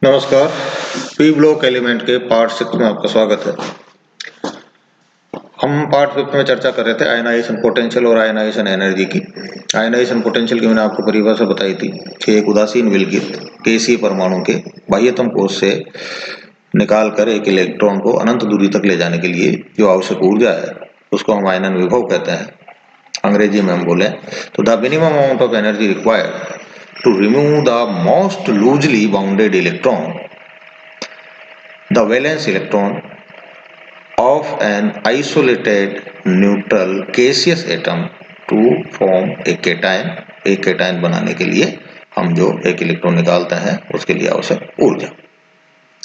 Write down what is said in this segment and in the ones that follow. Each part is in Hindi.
नमस्कार। पी ब्लॉक एलिमेंट के पार्ट 6 में आपका स्वागत है। हम पार्ट 5 में चर्चा कर रहे थे आयनाइजेशन पोटेंशियल और आयनाइजेशन एनर्जी की। आयनाइजेशन पोटेंशियल की मैंने आपको परिभाषा बताई थी कि एक उदासीन विलगित गैसीय परमाणु के बाह्यतम कोश से निकाल कर एक इलेक्ट्रॉन को अनंत दूरी तक ले जाने के लिए जो आवश्यक ऊर्जा है उसको हम आयनन विभव कहते हैं। अंग्रेजी में हम बोले तो the minimum amount of energy required to remove the most loosely bounded electron, the valence electron of an isolated neutral gaseous atom to form a cation। एक केटायन बनाने के लिए हम जो एक इलेक्ट्रॉन निकालते हैं उसके लिए आवश्यक ऊर्जा।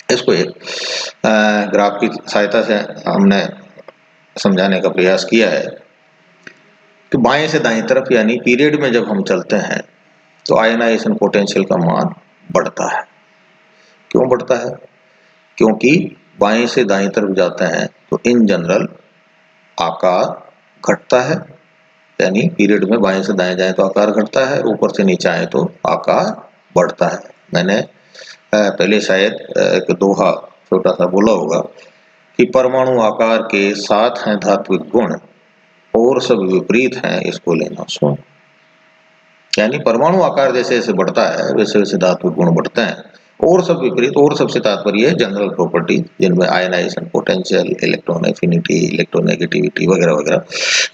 इसको एक ग्राफ की सहायता से हमने समझाने का प्रयास किया है कि बाएं से दाएं तरफ यानी पीरियड में जब हम चलते हैं तो आयनाइजेशन पोटेंशियल का मान बढ़ता है। क्यों बढ़ता है? क्योंकि बाएं से दाएं तरफ जाते हैं तो इन जनरल आकार घटता है, यानी पीरियड में बाएं से दाएं जाए तो आकार घटता है, ऊपर से नीचे आए तो आकार बढ़ता है। मैंने पहले शायद एक दोहा छोटा सा बोला होगा कि परमाणु आकार के साथ हैं धात्विक गुण और सब विपरीत हैं इसको लेना सुन। यानी परमाणु आकार जैसे जैसे बढ़ता है वैसे वैसे धात्विक गुण बढ़ते हैं और सब विपरीत। और सबसे तात्पर्य जनरल प्रॉपर्टी जिनमें ionisation potential, electron affinity, electronegativity वगैरह वगैरह,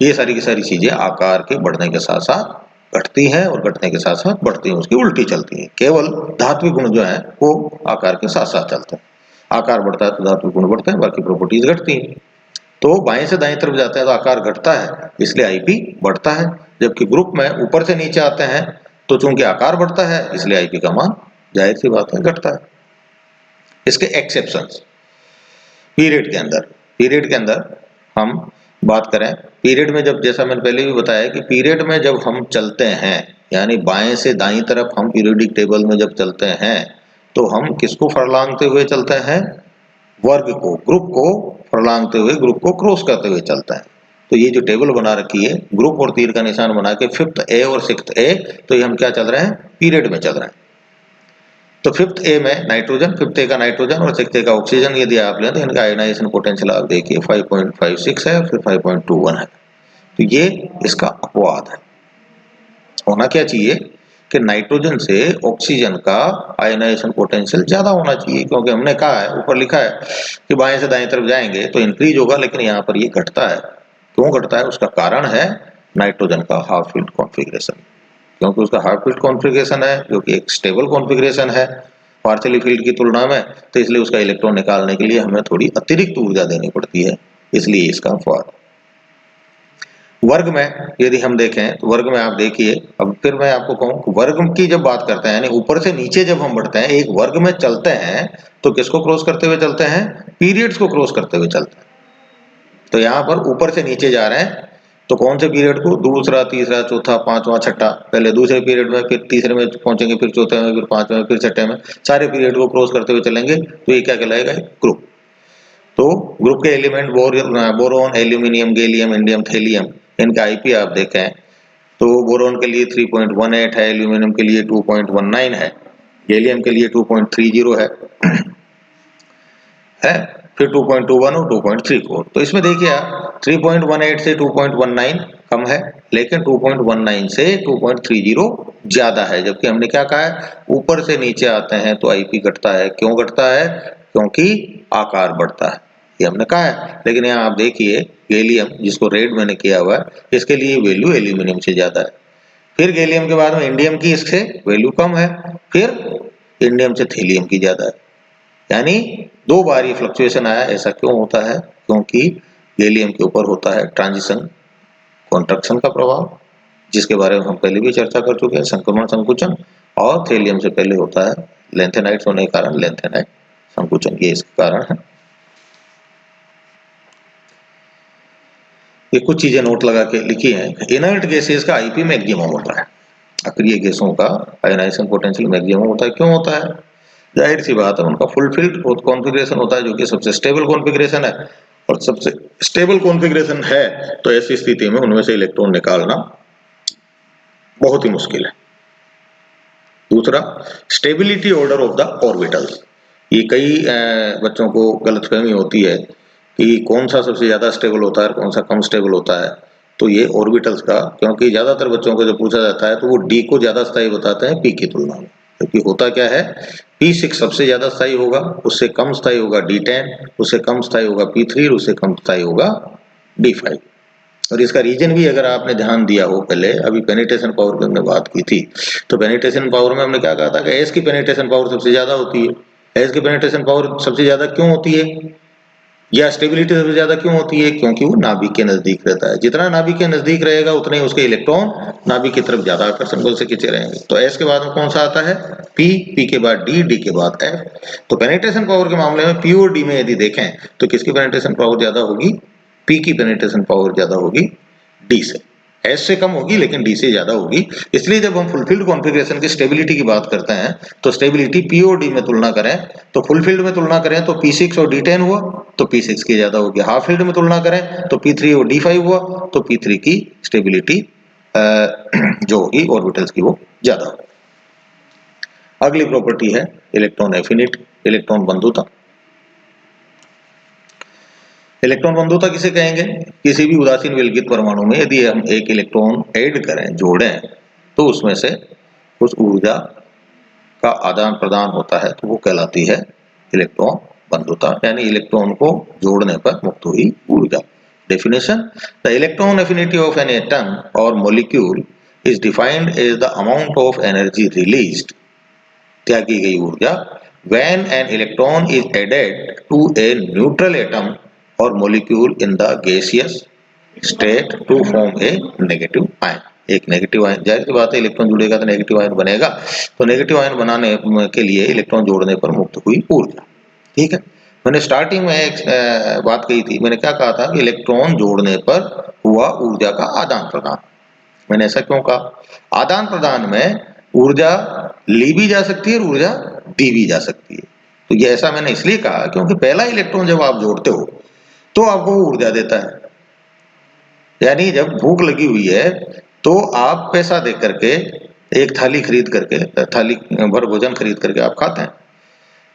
ये सारी की सारी चीजें आकार के बढ़ने के साथ साथ घटती हैं और घटने के साथ साथ बढ़ती हैं, उसकी उल्टी चलती है। केवल धात्विक गुण जो है वो आकार के साथ साथ चलते हैं। आकार बढ़ता है तो धात्विक गुण बढ़ते हैं, बाकी प्रॉपर्टीज घटती हैं। तो बाएं से दाएं तरफ जाते हैं तो आकार घटता है, इसलिए आईपी बढ़ता है। जबकि ग्रुप में ऊपर से नीचे आते हैं तो चूंकि आकार बढ़ता है इसलिए आईपी का मान जाहिर सी बात है घटता है। इसके एक्सेप्शंस पीरियड के अंदर हम बात करें, पीरियड में जब, जैसा मैंने पहले भी बताया कि पीरियड में जब हम चलते हैं यानी बाएं से दाईं तरफ हम पीरियोडिक टेबल में जब चलते हैं तो हम किसको फरलांगते हुए चलते हैं? वर्ग को, ग्रुप को फरलांगते हुए, ग्रुप को क्रॉस करते हुए चलता है। तो ये जो टेबल बना रखी है ग्रुप और तीर का निशान बना के 5th ए और 6th ए, तो ये हम क्या चल रहे हैं? पीरियड में चल रहे हैं। तो 5th ए में नाइट्रोजन, 5th ए का नाइट्रोजन और 6th ए का ऑक्सीजन यदि आप लें तो इनका आयनाइजेशन पोटेंशियल आप देखिए 5.56 है, फिर 5.21 है। तो ये इसका अपवाद है। होना क्या चाहिए कि नाइट्रोजन से ऑक्सीजन का आयनाइजेशन पोटेंशियल ज्यादा होना चाहिए, क्योंकि हमने कहा है, ऊपर लिखा है कि बाएं से दाएं तरफ जाएंगे तो इंक्रीज होगा, लेकिन यहाँ पर ये घटता है। क्यों घटता है? उसका कारण है नाइट्रोजन का हाफ फील्ड कॉन्फ़िगरेशन। क्योंकि उसका हाफ फील्ड कॉन्फ़िगरेशन है जो कि एक स्टेबल कॉन्फ़िगरेशन है पार्शियली फील्ड की तुलना में, तो इसलिए उसका इलेक्ट्रॉन निकालने के लिए हमें थोड़ी अतिरिक्त ऊर्जा देनी पड़ती है, इसलिए इसका अपवाद। वर्ग में यदि हम देखें तो वर्ग में आप देखिए, अब फिर मैं आपको कहूं वर्ग की जब बात करते हैं यानी ऊपर से नीचे जब हम बढ़ते हैं, एक वर्ग में चलते हैं तो किसको क्रॉस करते हुए चलते हैं? पीरियड्स को क्रॉस करते हुए चलते हैं। तो यहाँ पर ऊपर से नीचे जा रहे हैं तो कौन से पीरियड को? दूसरा, तीसरा, चौथा, पांचवा, छठा। पहले दूसरे पीरियड में, फिर तीसरे में पहुंचेंगे, फिर चौथे में, फिर पांचवें में, फिर छठे में, सारे पीरियड को क्रॉस करते हुए चलेंगे तो ये क्या कहलाएगा? ग्रुप। तो ग्रुप के element boron, aluminium, gallium, indium, thallium, इनका आईपी आप देखें तो बोरोन के लिए 3.18 है, एल्यूमिनियम के लिए 2.19 है, गैलियम के लिए 2.30 है, फिर 2.21 और 2.34। तो इसमें देखिए आप 3.18 से 2.19 कम है, लेकिन 2.19 से 2.30 ज्यादा है। जबकि हमने क्या कहा है? ऊपर से नीचे आते हैं तो आईपी घटता है। क्यों घटता है? क्योंकि आकार बढ़ता है, ये हमने कहा है। लेकिन यहाँ आप देखिए गैलियम, जिसको रेड मैंने किया हुआ है, इसके लिए वैल्यू एल्यूमिनियम से ज्यादा है। फिर गैलियम के बाद में इंडियम की इससे वैल्यू कम है, फिर इंडियम से थैलियम की ज्यादा है। यानी 2 बार ये फ्लक्चुएशन आया। ऐसा क्यों होता है? क्योंकि गैलियम के ऊपर होता है ट्रांजिशन कॉन्ट्रैक्शन का प्रभाव, जिसके बारे में हम पहले भी चर्चा कर चुके हैं, संक्रमण संकुचन। और थैलियम से पहले होता है लेंथेनाइट्स होने के कारण लेंथेनाइट संकुचन, ये इसके कारण है। ये कुछ चीजें नोट लगा के लिखी हैं। इनर्ट गैसेस का आईपी मैक्सिमम होता है, अक्रिय गैसों का आयनाइजेशन पोटेंशियल मैक्सिमम होता है। क्यों होता है? जाहिर सी बात है, उनका फुलफिल्ड कॉन्फ़िगरेशन होता है जो कि सबसे स्टेबल कॉन्फ़िगरेशन है, और सबसे स्टेबल कॉन्फ़िगरेशन है तो ऐसी स्थिति में उनमें से इलेक्ट्रॉन निकालना बहुत ही मुश्किल है। दूसरा, stability order of the orbitals. ये कई बच्चों को गलतफहमी होती है कि कौन सा सबसे ज़्यादा स्टेबल होता है और कौन सा कम स्टेबल होता है। तो ये ऑर्बिटल्स का, क्योंकि ज़्यादातर बच्चों को जब पूछा जाता है तो वो डी को ज़्यादा स्थायी बताते हैं पी की तुलना में, क्योंकि होता क्या है, P6 सबसे ज़्यादा स्थायी होगा, उससे कम स्थायी होगा D10, उससे कम स्थायी होगा P3 और उससे कम स्थायी होगा D5। और इसका रीजन भी अगर आपने ध्यान दिया हो, पहले अभी पेनिट्रेशन पावर की हमने बात की थी, तो पेनिट्रेशन पावर में हमने क्या कहा था कि एस की पेनिट्रेशन पावर सबसे ज्यादा होती है। एस की पेनिट्रेशन पावर सबसे ज्यादा क्यों होती है, या स्टेबिलिटी सबसे ज्यादा क्यों होती है, क्योंकि वो नाभिक के नजदीक रहता है। जितना नाभिक के नजदीक रहेगा उतने उसके इलेक्ट्रॉन नाभिक की तरफ ज्यादा आकर्षण बल से खींचे रहेंगे। तो एस के बाद में कौन सा आता है, पी, पी के बाद डी, डी के बाद एफ। तो पेनिट्रेशन पावर के मामले में पी और डी में यदि देखें तो किसकी पेनिट्रेशन पावर ज्यादा होगी, पी की पेनिट्रेशन पावर ज्यादा होगी डी से। एस से कम होगी लेकिन डी से ज्यादा होगी। इसलिए जब हम फुलफिल्ड कॉन्फ़िगरेशन की स्टेबिलिटी की बात करते हैं तो स्टेबिलिटी पी और डी में तुलना करें तो फुलफिल्ड में तुलना करें तो P6 और D10 हुआ तो P6 की ज्यादा होगी। हाफ फील्ड में तुलना करें तो P3 और D5 हुआ तो P3 की स्टेबिलिटी जो होगी ऑर्बिटल्स की वो ज्यादा होगी। अगली प्रॉपर्टी है इलेक्ट्रॉन एफिनिटी, इलेक्ट्रॉन बंधुता। इलेक्ट्रॉन बंधुता किसे कहेंगे, किसी भी उदासीन विलगित परमाणु में यदि हम एक इलेक्ट्रॉन ऐड करें, जोड़ें, तो उसमें से उस ऊर्जा का आदान प्रदान होता है तो वो कहलाती है इलेक्ट्रॉन बंधुता, यानी इलेक्ट्रॉन को जोड़ने पर मुक्त हुई ऊर्जा। Definition, the electron affinity of an atom or molecule is defined as the amount of energy released, त्यागी गई ऊर्जा, when an electron is added to a neutral atom or molecule in the gaseous state to form a negative ion. एक नेगेटिव आयन, जाहिर सी बात है इलेक्ट्रॉन जुड़ेगा तो नेगेटिव आयन बनेगा, तो नेगेटिव आयन बनाने के लिए इलेक्ट्रॉन जोड़ने पर मुक्त हुई ऊर्जा। ठीक है, मैंने स्टार्टिंग में एक बात कही थी, मैंने क्या कहा था कि इलेक्ट्रॉन जोड़ने पर हुआ ऊर्जा का आदान प्रदान। मैंने ऐसा क्यों कहा, आदान प्रदान में ऊर्जा ली भी जा सकती है और ऊर्जा दी भी जा सकती है। तो ये ऐसा मैंने इसलिए कहा क्योंकि पहला इलेक्ट्रॉन जब आप जोड़ते हो तो आपको ऊर्जा देता है, यानी जब भूख लगी हुई है तो आप पैसा दे करके एक थाली खरीद करके, थाली भर भोजन खरीद करके आप खाते हैं।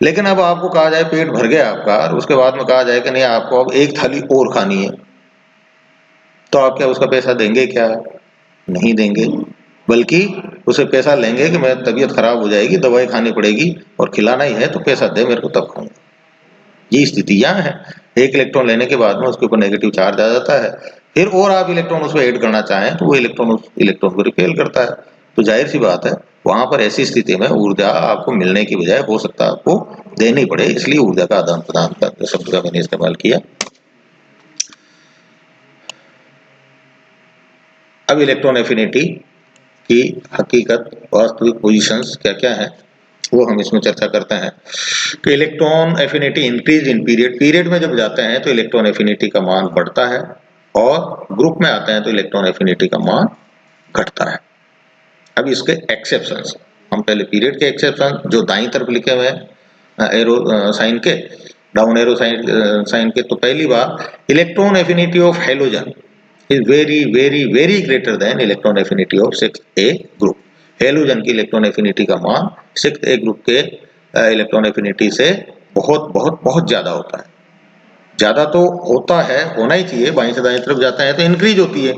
लेकिन अब आपको कहा जाए पेट भर गया आपका और उसके बाद में कहा जाए कि नहीं आपको अब एक थाली और खानी है, तो आप क्या उसका पैसा देंगे, क्या नहीं देंगे, बल्कि उसे पैसा लेंगे कि मेरी तबीयत खराब हो जाएगी, दवाई खानी पड़ेगी और खिलाना ही है तो पैसा दे मेरे को तब खाऊंगा। ये स्थिति यहाँ है। एक इलेक्ट्रॉन लेने के बाद में उसके ऊपर नेगेटिव चार्ज आ जाता है, फिर और आप इलेक्ट्रॉन उसमें ऐड करना चाहें तो वो इलेक्ट्रॉन उस इलेक्ट्रॉन को रिपेल करता है। तो जाहिर सी बात है वहां पर ऐसी स्थिति में ऊर्जा आपको मिलने की बजाय हो सकता है आपको देनी पड़े, इसलिए ऊर्जा का आदान प्रदान का शब्द का मैंने इस्तेमाल किया। अब इलेक्ट्रॉन एफिनिटी की हकीकत, वास्तविक पोजीशंस क्या क्या है वो हम इसमें चर्चा करते हैं कि electron affinity increase in period, period में जब जाते हैं तो इलेक्ट्रॉन एफिनिटी का मान बढ़ता है और ग्रुप में आते हैं तो इलेक्ट्रॉन एफिनिटी का मान घटता है। अब इसके एक्सेप्शंस, हम पहले पीरियड के एक्सेप्शन जो दाईं तरफ लिखे हुए हैं एरो साइन के, डाउन एरो साइन के, तो पहली बात electron affinity of halogen is very very very greater than electron affinity of 6A group. Halogen की इलेक्ट्रॉन एफिनिटी का मान 6A ग्रुप के इलेक्ट्रॉन एफिनिटी से बहुत बहुत बहुत ज्यादा होता है। ज्यादा तो होता है, होना ही चाहिए, बाईं से दाईं तरफ जाता है तो इंक्रीज होती है,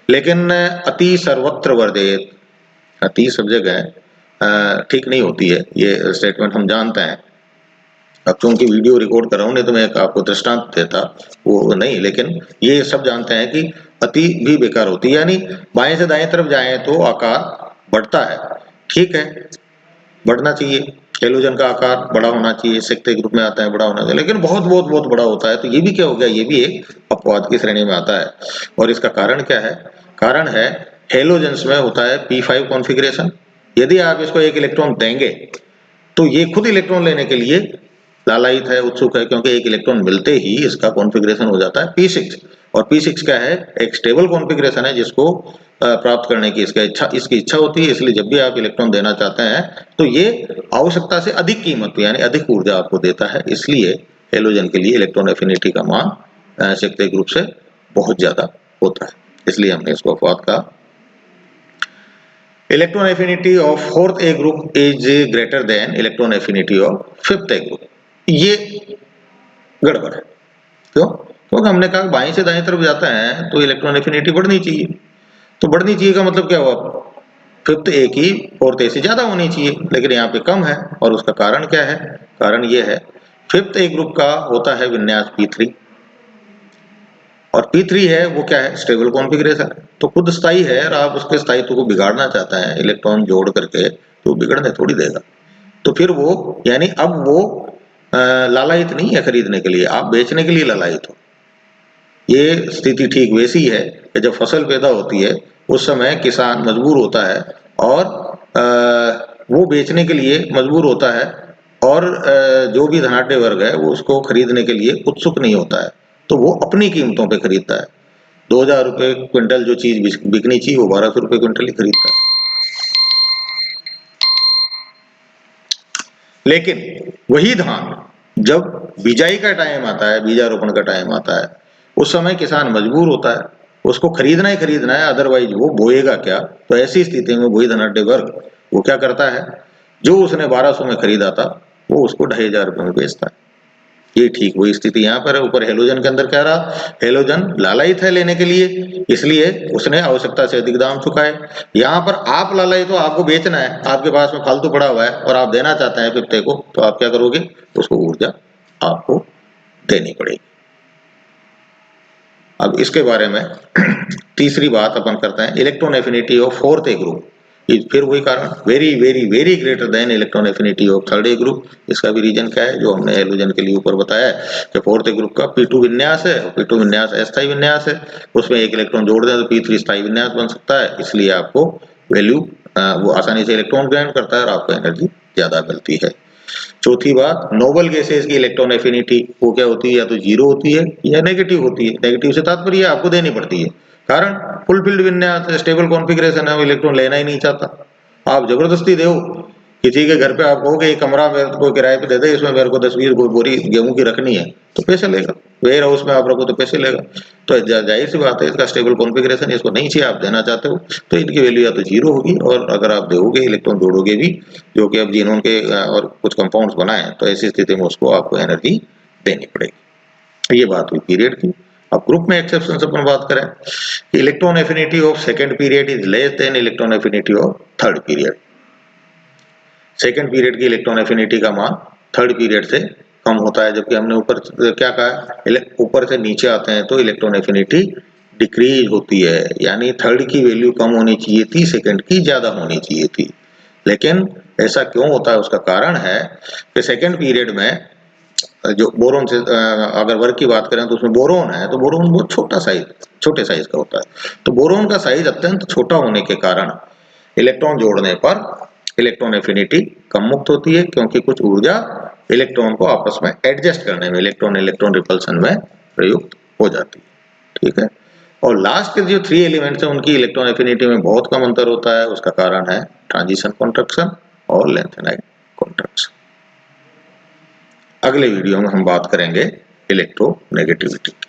लेकिन अति सर्वत्र वर्जित, अति सब जगह ठीक नहीं होती है। ये स्टेटमेंट हम जानते हैं। अब चूंकि वीडियो रिकॉर्ड कर रहा हूं नहीं तो मैं आपको दृष्टांत देता वो नहीं, लेकिन ये सब जानते हैं कि अति भी बेकार होती है, यानी बाएं से दाएं तरफ जाएं तो आकार बढ़ता है, ठीक है, बढ़ना चाहिए, हेलोजन का आकार बड़ा होना चाहिए, सिक्ते ग्रुप में आता है बड़ा होना चाहिए, लेकिन बहुत बहुत बहुत बड़ा होता है। तो ये भी क्या हो गया, ये भी एक अपवाद की श्रेणी में आता है। और इसका कारण क्या है, कारण है हेलोजेंस में होता है P5 कॉन्फ़िगरेशन। यदि आप इसको एक इलेक्ट्रॉन देंगे तो ये खुद इलेक्ट्रॉन लेने के लिए लालायित है, उत्सुक है, क्योंकि एक इलेक्ट्रॉन मिलते ही इसका कॉन्फ़िगरेशन हो जाता है P6। और P6 क्या है, एक स्टेबल कॉन्फ़िगरेशन है जिसको प्राप्त करने की इसकी इच्छा होती है। इसलिए जब भी आप इलेक्ट्रॉन देना चाहते हैं तो ये आवश्यकता से अधिक कीमत यानी अधिक ऊर्जा आपको देता है। इसलिए हेलोजन के लिए इलेक्ट्रॉन एफिनिटी का मान सिक्ते ग्रुप से बहुत ज्यादा होता है, इसलिए हमने इसको अपवाद कहा। Electron affinity of 4th A group is greater than electron affinity of 5th A group. ये गड़बड़ है। क्यों? क्योंकि हमने कहा बाएं से दाएं तरफ जाता है तो इलेक्ट्रॉन एफिनिटी बढ़नी चाहिए। तो बढ़नी चाहिए का मतलब क्या हुआ? फिफ्थ ए की फोर्थ ए से ज्यादा होनी चाहिए, लेकिन यहाँ पे कम है। और उसका कारण क्या है? कारण ये है, फिफ्थ ए ग्रुप का होता है विन्यास P3 और P3 है वो क्या है? स्टेबल कॉन्फ़िगरेशन, तो खुद स्थायी है और आप उसके स्थायित्व को बिगाड़ना चाहते हैं इलेक्ट्रॉन जोड़ करके, तो बिगड़ने थोड़ी देगा। तो फिर वो यानी अब वो लालायित नहीं है खरीदने के लिए, आप बेचने के लिए लालायित हो। ये स्थिति ठीक वैसी है कि जब फसल पैदा होती है उस समय किसान मजबूर होता है और वो बेचने के लिए मजबूर होता है और जो भी धनाढ्य वर्ग है वो उसको खरीदने के लिए उत्सुक नहीं होता है, तो वो अपनी कीमतों पे खरीदता है। 2000 रुपए क्विंटल जो चीज बिकनी चाहिए वो 1200 रुपए क्विंटल ही खरीदता है। लेकिन वही धान जब बिजाई का टाइम आता है, बीजारोपण का टाइम आता है, उस समय किसान मजबूर होता है, उसको खरीदना ही खरीदना है, अदरवाइज वो बोएगा क्या? तो ऐसी स्थिति में वही धनाढ्य वर्ग वो क्या करता है, जो उसने 1200 में खरीदा था वो उसको 2500 रुपए में बेचता है। ये ठीक वही स्थिति यहाँ पर है। ऊपर हेलोजन के अंदर क्या रहा? हेलोजन लालायित है लेने के लिए, इसलिए उसने आवश्यकता से अधिक दाम चुकाए। यहाँ पर आप लालायित हो, आपको बेचना है, आपके पास में फालतू पड़ा हुआ है और आप देना चाहते हैं पिप्ते को, तो आप क्या करोगे? उसको ऊर्जा आपको देनी पड़ेगी। अब इसके बारे में तीसरी बात अपन करते हैं, electron affinity of fourth A group. फिर वही कारण, very very very greater than electron affinity of third A group. इसका भी रीजन क्या है, जो हमने हेलोजन के लिए ऊपर बताया कि फोर्थ ए ग्रुप का P2 विन्यास है, P2 विन्यास अस्थायी विन्यास है, उसमें एक इलेक्ट्रॉन जोड़ दें तो P3 स्थायी विन्यास बन सकता है, इसलिए आपको वैल्यू वो आसानी से इलेक्ट्रॉन ग्रहण करता है और आपको एनर्जी ज्यादा मिलती है। चौथी बात, नोबल गैसेस की इलेक्ट्रॉन एफिनिटी वो क्या होती है? या तो जीरो होती है या नेगेटिव होती है। नेगेटिव से तात्पर्य आपको देनी पड़ती है, कारण फुलफिल्ड विन्यास स्टेबल कॉन्फ़िगरेशन है, वो इलेक्ट्रॉन लेना ही नहीं चाहता। आप जबरदस्ती दो किसी के घर पे, आप कहो कि कमरा मेरे को किराए पे दे दे, इसमें मेरे को 10-20 बोरी गेहूं की रखनी है, तो पैसे लेगा। वेयर हाउस में आप रखो तो पैसे लेगा। तो जाहिर सी बात है, इसका स्टेबल कॉन्फ़िगरेशन इसको नहीं चाहिए, आप देना चाहते हो, तो इनकी वैल्यू या तो जीरो होगी, और अगर आप दोगे इलेक्ट्रॉन जोड़ोगे भी, जो कि अब जीनोन के और कुछ कंपाउंड्स बनाए, तो ऐसी स्थिति में उसको आपको एनर्जी देनी पड़ेगी। ये बात हुई पीरियड की। अब ग्रुप में एक्सेप्शन अपन बात करें, electron affinity of second period is less than electron affinity of third period. Second period की इलेक्ट्रॉन एफिनिटी का मान थर्ड पीरियड से कम होता है, जबकि हमने ऊपर क्या कहा, ऊपर से नीचे आते हैं तो इलेक्ट्रॉन एफिनिटी डिक्रीज होती है, यानी थर्ड की वैल्यू कम होनी चाहिए थी, सेकेंड की ज्यादा होनी चाहिए थी। लेकिन ऐसा क्यों होता है? उसका कारण है कि सेकेंड पीरियड में जो बोरोन से अगर वर्ग की बात करें तो उसमें बोरोन है, तो बोरोन बहुत छोटे साइज का होता है, तो बोरोन का साइज अत्यंत छोटा होने के कारण इलेक्ट्रॉन जोड़ने पर इलेक्ट्रॉन एफिनिटी कम मुक्त होती है, क्योंकि कुछ ऊर्जा इलेक्ट्रॉन को आपस में एडजस्ट करने में, इलेक्ट्रॉन इलेक्ट्रॉन रिपल्सन में प्रयुक्त हो जाती है। ठीक है। और लास्ट के जो 3 एलिमेंट्स हैं उनकी इलेक्ट्रॉन एफिनिटी में बहुत कम अंतर होता है। उसका कारण है ट्रांजिशन कॉन्ट्रैक्शन और लेंथेनाइड कॉन्ट्रैक्शन। अगले वीडियो में हम बात करेंगे इलेक्ट्रोनेगेटिविटी की।